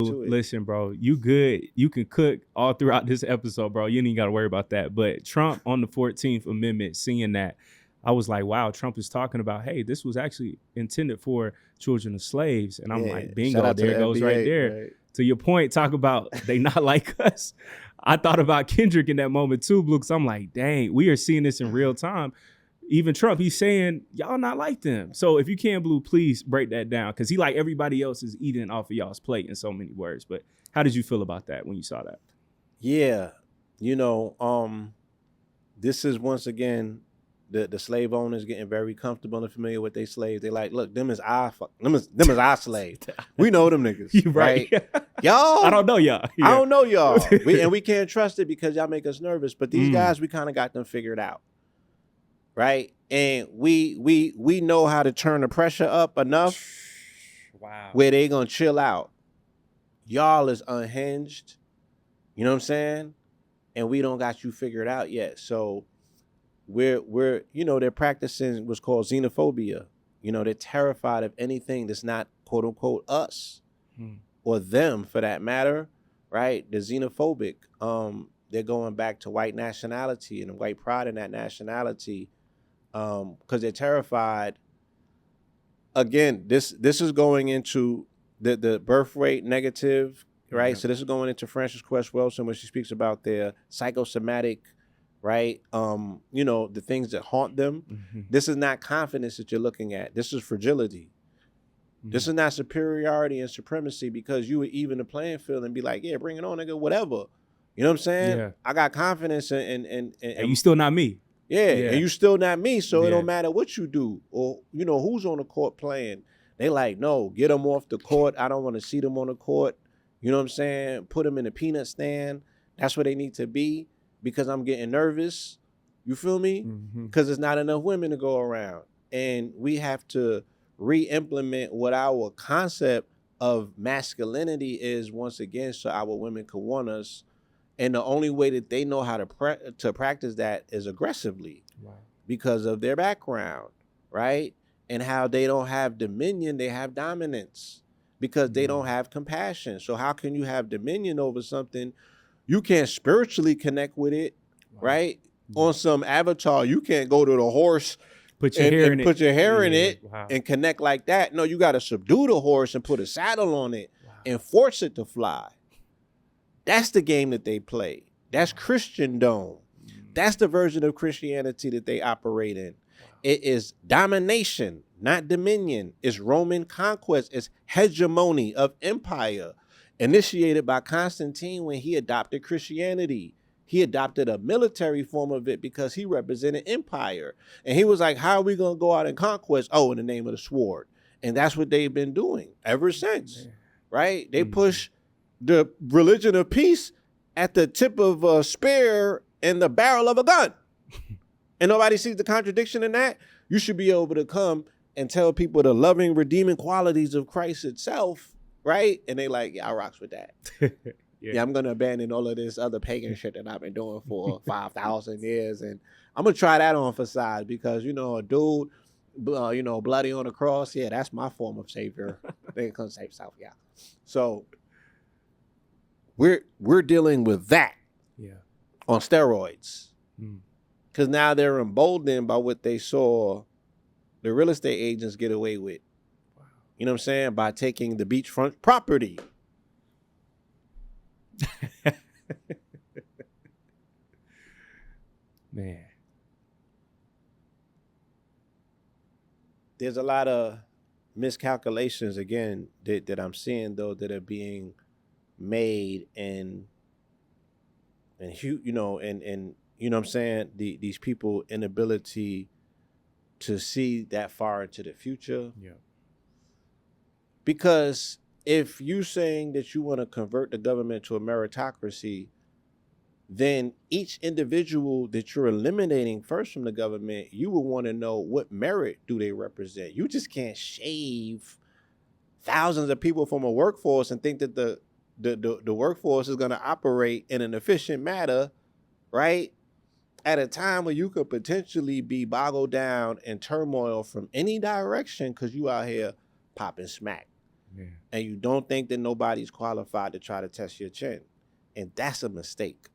to it. Listen, bro, you good. You can cook all throughout this episode, bro. You ain't got to worry about that. But Trump on the 14th Amendment, seeing that, I was like, wow, Trump is talking about, hey, this was actually intended for children of slaves. And I'm Yeah, like, shout bingo, out to there the it goes right NBA, there. right? To your point, talk about they not like us. I thought about Kendrick in that moment too, Blue, because I'm like, dang, we are seeing this in real time. Even Trump, he's saying, y'all not like them. So if you can, Blue, please break that down. Because he, like everybody else, is eating off of y'all's plate in so many words. But how did you feel about that when you saw that? Yeah, you know, this is once again the slave owners getting very comfortable and familiar with their slaves. They like, look, them is our slaves. We know them niggas, You right. Y'all, I don't know y'all. I don't know y'all. We can't trust it because y'all make us nervous. But these guys, we kind of got them figured out, right? And we know how to turn the pressure up enough, wow, where they gonna chill out. Y'all is unhinged, you know what I'm saying? And we don't got you figured out yet. So we're you know, they're practicing what's called xenophobia. You know, they're terrified of anything that's not quote unquote us or them for that matter, right? They're xenophobic. They're going back to white nationality and white pride in that nationality, because they're terrified. Again, this is going into the birth rate negative, right? So this is going into Frances Cress Welsing when she speaks about their psychosomatic, right? You know, the things that haunt them. This is not confidence that you're looking at. This is fragility. This is not superiority and supremacy, because you would even the playing field and be like, yeah, bring it on, nigga, whatever. You know what I'm saying? Yeah. I got confidence and you still not me. Yeah, and you still not me, so it Yeah. don't matter what you do or, you know, who's on the court playing. They like, no, get them off the court. I don't want to see them on the court. You know what I'm saying? Put them in a peanut stand. That's where they need to be, because I'm getting nervous. You feel me? Because there's not enough women to go around. And we have to re-implement what our concept of masculinity is once again, so our women can want us. And the only way that they know how to practice that is aggressively, because of their background, right? And how they don't have dominion, they have dominance, because they don't have compassion. So how can you have dominion over something? You can't spiritually connect with it, right? On some avatar, you can't go to the horse, put your hair in it and connect like that. No, you got to subdue the horse and put a saddle on it and force it to fly. That's the game that they play. That's Christendom. That's the version of Christianity that they operate in. It is domination, not dominion. It's Roman conquest. It's hegemony of empire, initiated by Constantine when he adopted Christianity. He adopted a military form of it because he represented empire. And he was like, how are we going to go out and conquest? Oh, in the name of the sword. And that's what they've been doing ever since, right? They push the religion of peace at the tip of a spear and the barrel of a gun. And nobody sees the contradiction in that. You should be able to come and tell people the loving, redeeming qualities of Christ itself, right? And they like, yeah, I rocks with that. Yeah, I'm going to abandon all of this other pagan shit that I've been doing for 5,000 years. And I'm going to try that on for size, because, you know, a dude, you know, bloody on the cross, yeah, that's my form of savior. They can save self, yeah. So we're dealing with that on steroids, because now they're emboldened by what they saw the real estate agents get away with. You know what I'm saying? By taking the beachfront property. Man, there's a lot of miscalculations again that I'm seeing, though, that are being made and you know, and you know what I'm saying, these people inability to see that far into the future. Because if you saying that you want to convert the government to a meritocracy, then each individual that you're eliminating first from the government, you will want to know what merit do they represent. You just can't shave thousands of people from a workforce and think that the workforce is going to operate in an efficient manner, right? At a time where you could potentially be boggled down in turmoil from any direction because you out here popping smack. and you don't think that nobody's qualified to try to test your chin. And that's a mistake.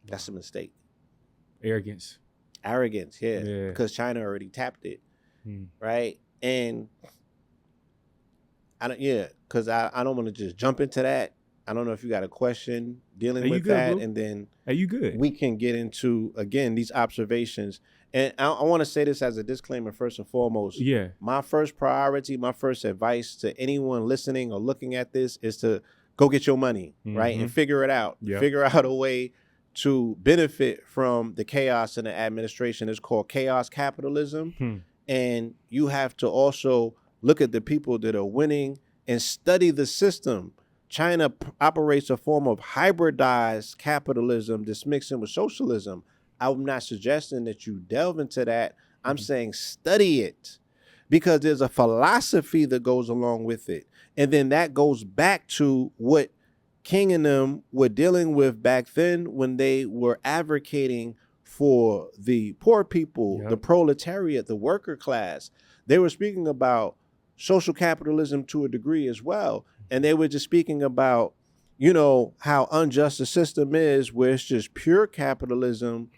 That's a mistake. Arrogance, yeah. Because China already tapped it, right? And I don't, because I don't want to just jump into that. I don't know if you got a question dealing with that, Blue? And then are you good? We can get into, again, these observations. And I want to say this as a disclaimer first and foremost. Yeah. My first priority, my first advice to anyone listening or looking at this is to go get your money, right? And figure it out. Yep. Figure out a way to benefit from the chaos in the administration. It's called chaos capitalism. And you have to also look at the people that are winning and study the system. China operates a form of hybridized capitalism that's mixing with socialism. I'm not suggesting that you delve into that. I'm saying study it, because there's a philosophy that goes along with it. And then that goes back to what King and them were dealing with back then when they were advocating for the poor people, the proletariat, the worker class. They were speaking about social capitalism to a degree as well. And they were just speaking about, how unjust the system is, where it's just pure capitalism,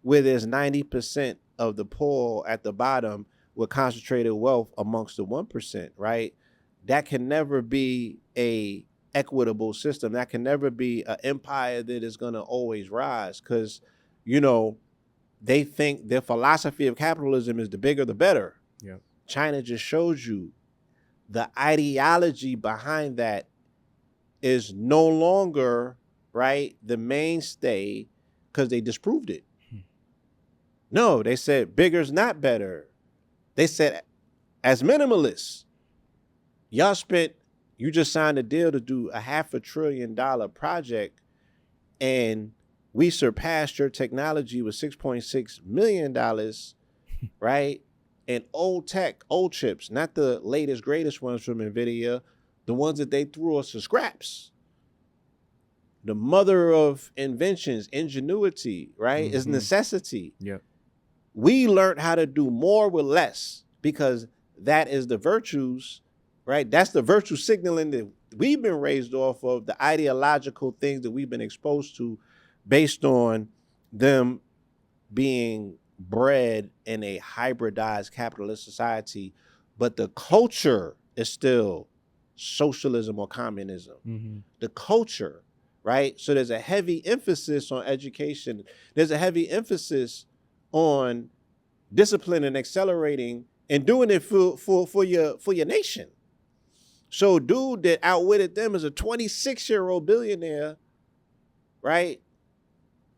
where there's 90% of the poor at the bottom with concentrated wealth amongst the 1%, right? That can never be a equitable system. That can never be an empire that is going to always rise, because, they think their philosophy of capitalism is the bigger, the better. Yeah. China just shows you the ideology behind that is no longer, right, the mainstay, because they disproved it. No, they said bigger's not better. They said, as minimalists, you just signed a deal to do a $500 billion project, and we surpassed your technology with $6.6 million, right? And old tech, old chips, not the latest, greatest ones from NVIDIA, the ones that they threw us to scraps. The mother of inventions, ingenuity, right, is necessity. Yeah. We learned how to do more with less, because that is the virtues, right? That's the virtue signaling that we've been raised off of, the ideological things that we've been exposed to based on them being bred in a hybridized capitalist society. But the culture is still socialism or communism. The culture, right? So there's a heavy emphasis on education. There's a heavy emphasis on discipline and accelerating and doing it for your nation. So dude that outwitted them is a 26-year-old billionaire, right?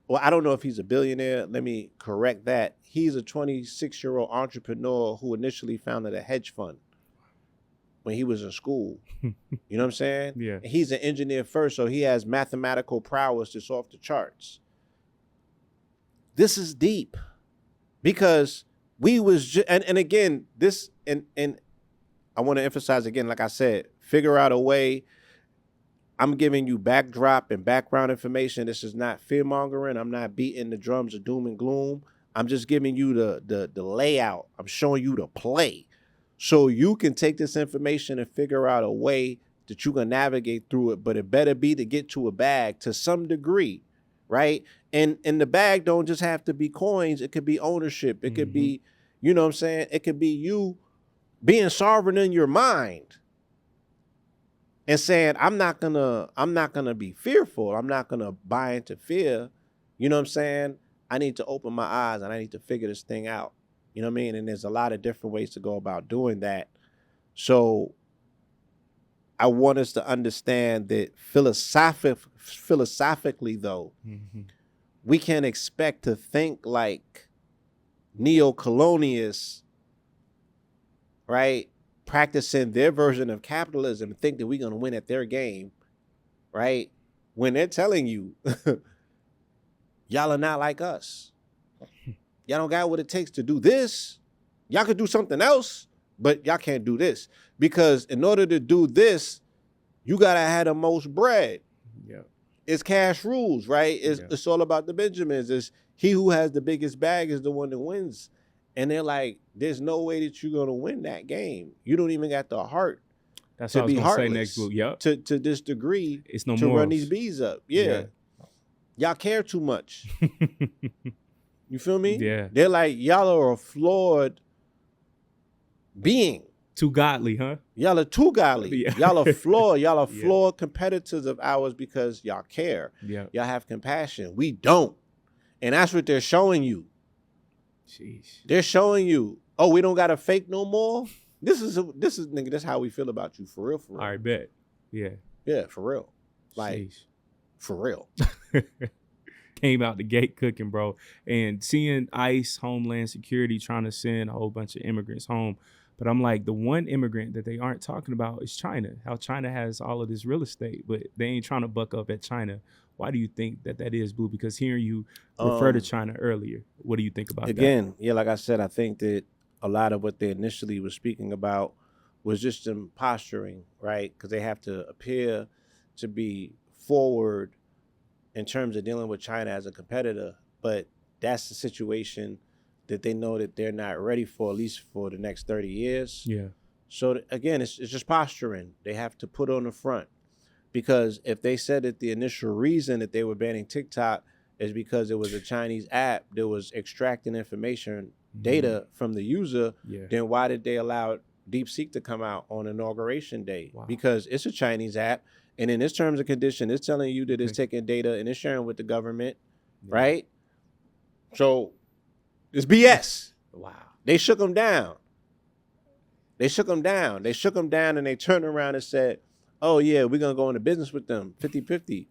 Well, I don't know if he's a billionaire. Let me correct that. He's a 26-year-old entrepreneur who initially founded a hedge fund when he was in school. You know what I'm saying? Yeah. And he's an engineer first, so he has mathematical prowess that's off the charts. This is deep, because we was and again, this and I want to emphasize again, like I said, figure out a way. I'm giving you backdrop and background information. This is not fear-mongering. I'm not beating the drums of doom and gloom. I'm just giving you the layout. I'm showing you the play, so you can take this information and figure out a way that you can navigate through it. But it better be to get to a bag to some degree, right? And the bag don't just have to be coins. It could be ownership. It could be, you know what I'm saying? It could be you being sovereign in your mind and saying, I'm not gonna be fearful. I'm not gonna buy into fear. You know what I'm saying? I need to open my eyes and I need to figure this thing out. You know what I mean? And there's a lot of different ways to go about doing that. So I want us to understand that philosophically though, we can't expect to think like neo-colonialists, right? Practicing their version of capitalism and think that we're going to win at their game, right? When they're telling you, y'all are not like us. Y'all don't got what it takes to do this. Y'all could do something else, but y'all can't do this. Because in order to do this, you got to have the most bread. Yeah. It's cash rules, right? It's all about the Benjamins. It's he who has the biggest bag is the one that wins. And they're like, there's no way that you're going to win that game. You don't even got the heart That's to what I was be gonna say heartless. next, Blue. Yep. To this degree, It's no to morals. run these bees up. Yeah. Y'all care too much. You feel me? Yeah. They're like, y'all are a flawed being. Too godly, huh? Y'all are too godly. Yeah. Y'all are flawed. Y'all are Yeah. flawed competitors of ours because y'all care. Yeah. Y'all have compassion. We don't. And that's what they're showing you. Sheesh. They're showing you, oh, we don't got to fake no more. This is nigga, that's how we feel about you. For real, for real. All right, bet. Yeah. Yeah, for real. Like, Sheesh. for real. Came out the gate cooking, bro. And seeing ICE, Homeland Security trying to send a whole bunch of immigrants home. But I'm like, the one immigrant that they aren't talking about is China. How China has all of this real estate, but they ain't trying to buck up at China. Why do you think that is, Blue? Because hearing you refer to China earlier, what do you think about that? Again, yeah, like I said, I think that a lot of what they initially were speaking about was just them posturing, right? Because they have to appear to be forward in terms of dealing with China as a competitor. But that's the situation that they know that they're not ready for, at least for the next 30 years. Yeah. So again, it's just posturing. They have to put on the front. Because if they said that the initial reason that they were banning TikTok is because it was a Chinese app that was extracting information, data from the user, then why did they allow DeepSeek to come out on Inauguration Day? Wow. Because it's a Chinese app, and in its terms and condition, it's telling you that it's taking data and it's sharing with the government, right? So it's BS. Wow. They shook them down. They shook them down. They shook them down, and they turned around and said, oh, yeah, we're going to go into business with them, 50-50.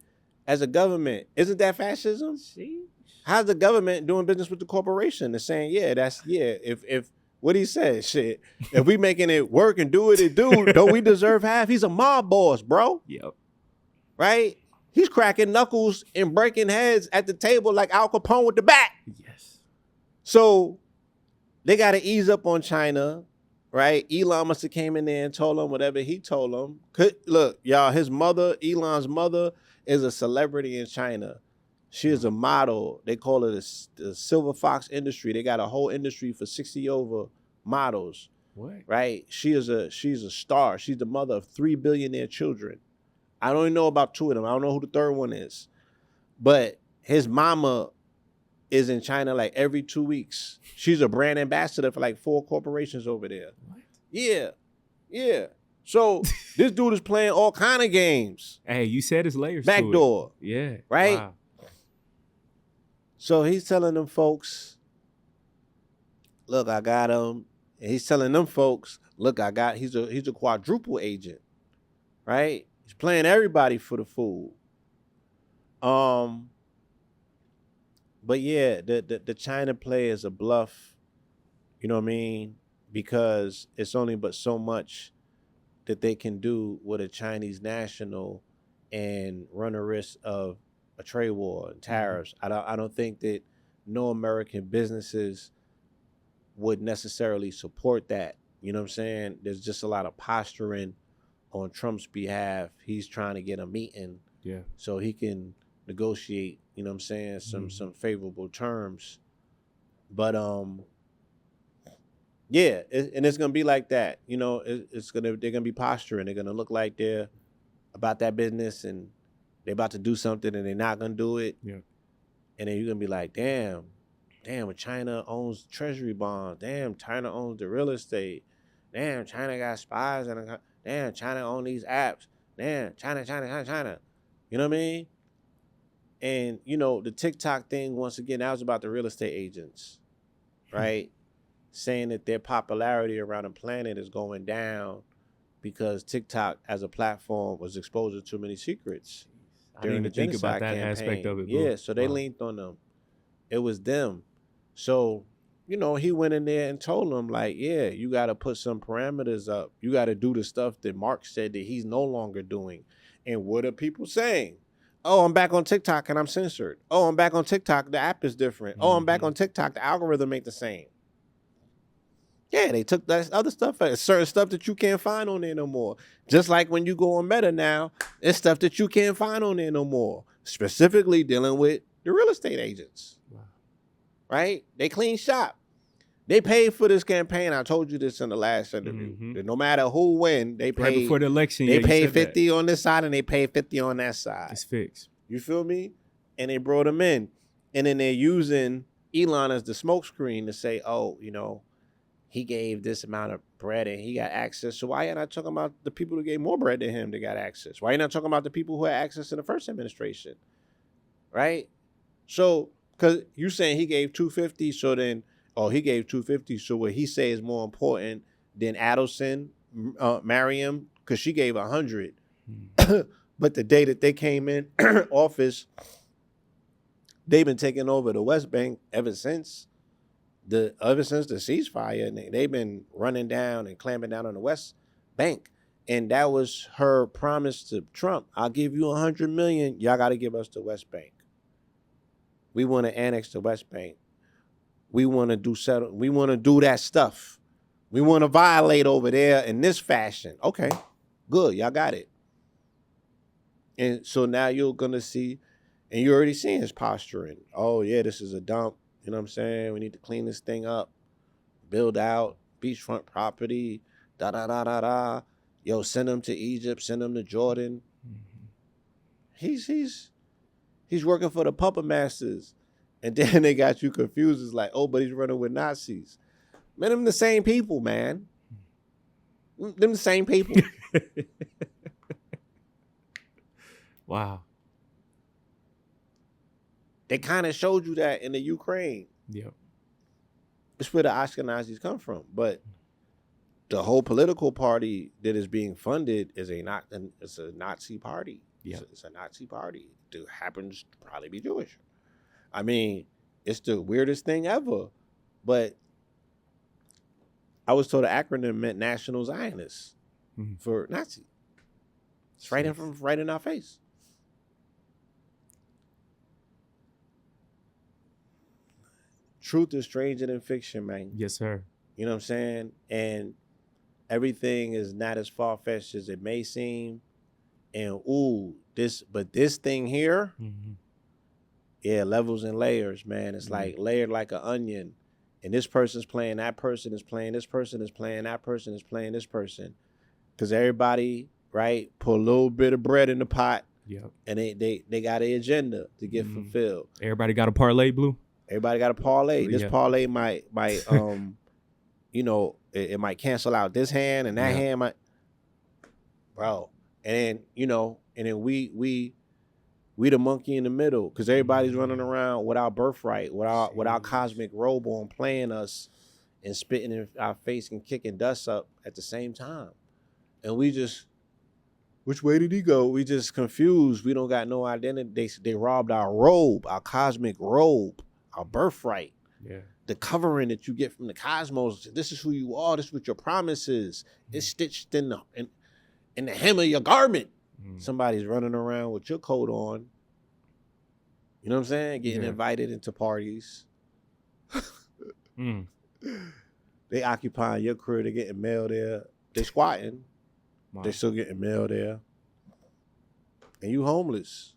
As a government, isn't that fascism? See? How's the government doing business with the corporation? They're saying, if what he said, shit, if we making it work and do what it do, don't we deserve half? He's a mob boss, bro. Yep. Right? He's cracking knuckles and breaking heads at the table like Al Capone with the bat. Yes. So they got to ease up on China. Right? Elon must have came in there and told him whatever he told him. Look, y'all, his mother, Elon's mother, is a celebrity in China. She is a model. They call it the Silver Fox industry. They got a whole industry for 60 over models. What? Right? She's a star. She's the mother of 3 billionaire children. I don't even know about 2 of them. I don't know who the third one is. But his mama is in China like every 2 weeks. She's a brand ambassador for like 4 corporations over there. What? Yeah. Yeah. So this dude is playing all kind of games. Hey, you said it's layers Backdoor. to it. Yeah. Right? Wow. So he's telling them folks, look, I got him. And he's telling them folks, look, he's a quadruple agent. Right? He's playing everybody for the fool. But yeah, the China play is a bluff, you know what I mean? Because it's only but so much that they can do with a Chinese national and run a risk of a trade war and tariffs. I don't think that no American businesses would necessarily support that. You know what I'm saying? There's just a lot of posturing on Trump's behalf. He's trying to get a meeting so he can negotiate, you know what I'm saying, some favorable terms. But yeah, and it's gonna be like that. You know, they're gonna be posturing. They're gonna look like they're about that business and they're about to do something and they're not gonna do it. Yeah. And then you're gonna be like, damn, when China owns treasury bonds, damn, China owns the real estate, damn, China got spies, and damn, China owns these apps, damn, China. You know what I mean? And, you know, the TikTok thing, once again, that was about the real estate agents, right? Saying that their popularity around the planet is going down because TikTok as a platform was exposed to too many secrets. I didn't even think about that aspect of it. Yeah, so they leaned on them. It was them. So, you know, he went in there and told them, like, yeah, you got to put some parameters up. You got to do the stuff that Mark said that he's no longer doing. And what are people saying? Oh, I'm back on TikTok and I'm censored. Oh, I'm back on TikTok. The app is different. Oh, I'm back on TikTok. The algorithm ain't the same. Yeah, they took that other stuff, certain stuff that you can't find on there no more. Just like when you go on Meta now, it's stuff that you can't find on there no more. Specifically dealing with the real estate agents. Wow. Right? They clean shop. They paid for this campaign. I told you this in the last interview. That no matter who win, they paid. Right before the election, they paid 50 on this side and they paid 50 on that side. It's fixed. You feel me? And they brought them in. And then they're using Elon as the smokescreen to say, oh, you know, he gave this amount of bread and he got access. So why are you not talking about the people who gave more bread than him that got access? Why are you not talking about the people who had access in the first administration? Right? So, because you saying he gave 250, so then, he gave 250, so what he say is more important than Adelson, Mariam, because she gave 100. But the day that they came in office, they've been taking over the West Bank ever since the ceasefire, and they've been running down and clamping down on the West Bank. And that was her promise to Trump. I'll give you 100 million. Y'all got to give us the West Bank. We want to annex the West Bank. We want to do that stuff. We want to violate over there in this fashion. Okay, good. Y'all got it. And so now you're going to see, and you're already seeing his posturing. Oh, yeah, this is a dump. You know what I'm saying? We need to clean this thing up, build out beachfront property, da-da-da-da-da. Yo, send them to Egypt, send them to Jordan. He's working for the puppet masters. And then they got you confused. It's like, but he's running with Nazis. Man, them the same people, man. Them the same people. Wow. They kind of showed you that in the Ukraine. Yep. It's where the Ashkenazis come from. But the whole political party that is being funded is it's a Nazi party. Yep. It's a Nazi party. It happens to probably be Jewish. I mean, it's the weirdest thing ever. But I was told the acronym meant National Zionists for Nazi. It's right in our face. Truth is stranger than fiction, man. Yes, sir. You know what I'm saying? And everything is not as far-fetched as it may seem. And this thing here, levels and layers, man. It's like layered like an onion. And this person's playing, that person is playing, this person is playing, that person is playing, this person. Because everybody, right, put a little bit of bread in the pot. Yep. And they got an agenda to get fulfilled. Everybody got a parlay, Blue? Everybody got a parlay. This parlay might it might cancel out this hand and that hand might, bro. And then we the monkey in the middle because everybody's running around with our birthright, with our cosmic robe on, playing us and spitting in our face and kicking dust up at the same time. And we just, which way did he go? We just confused. We don't got no identity. They robbed our robe, our cosmic robe, our birthright. Yeah. The covering that you get from the cosmos. This is who you are. This is what your promise is. It's stitched in the hem of your garment. Somebody's running around with your coat on. You know what I'm saying? Getting invited into parties. They occupying your crib. They're getting mail there. They squatting. Wow. They still getting mail there. And you homeless.